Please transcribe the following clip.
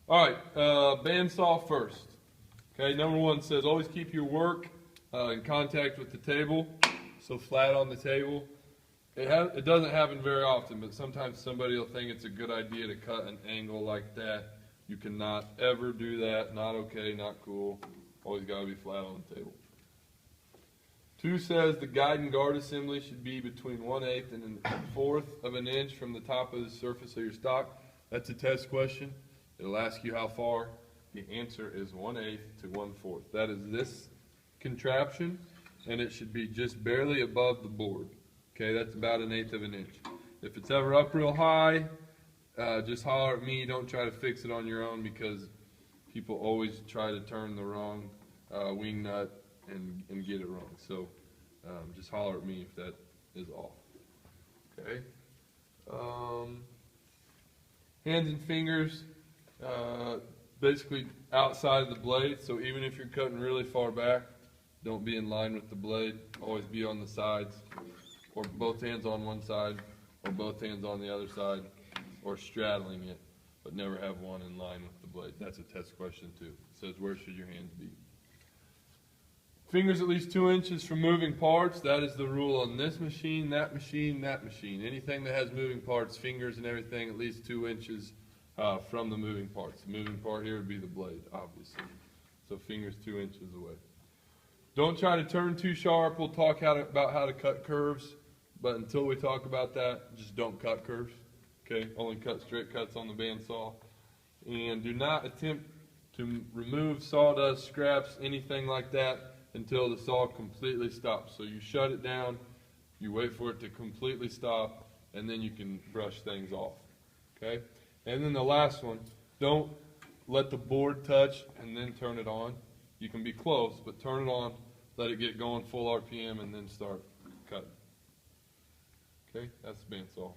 All right, bandsaw first. Okay, number one says always keep your work in contact with the table, so flat on the table. It doesn't happen very often, but sometimes somebody will think it's a good idea to cut an angle like that. You cannot ever do that. Not okay, not cool. Always got to be flat on the table. 2 says the guide and guard assembly should be between 1/8 and 1/4 of an inch from the top of the surface of your stock. That's a test question. It'll ask you how far. The answer is 1/8 to 1/4. That is this contraption, and it should be just barely above the board. Okay, that's about 1/8 of an inch. If it's ever up real high, just holler at me. Don't try to fix it on your own because people always try to turn the wrong wing nut and get it wrong. So just holler at me if that is off. Okay. Hands and fingers, basically outside of the blade. So even if you're cutting really far back, don't be in line with the blade. Always be on the sides, or both hands on one side, or both hands on the other side, or straddling it, but never have one in line with the blade. That's a test question too. It says where should your hands be? Fingers at least 2 inches from moving parts. That is the rule on this machine, that machine, that machine. Anything that has moving parts, fingers and everything, at least 2 inches from the moving parts. The moving part here would be the blade, obviously. So fingers 2 inches away. Don't try to turn too sharp. We'll talk about how to cut curves, but until we talk about that, just don't cut curves. Okay, only cut straight cuts on the bandsaw. And do not attempt to remove sawdust, scraps, anything like that until the saw completely stops. So you shut it down, you wait for it to completely stop, and then you can brush things off. Okay? And then the last one, don't let the board touch and then turn it on. You can be close, but turn it on, let it get going full RPM, and then start cutting. Okay? That's the bandsaw.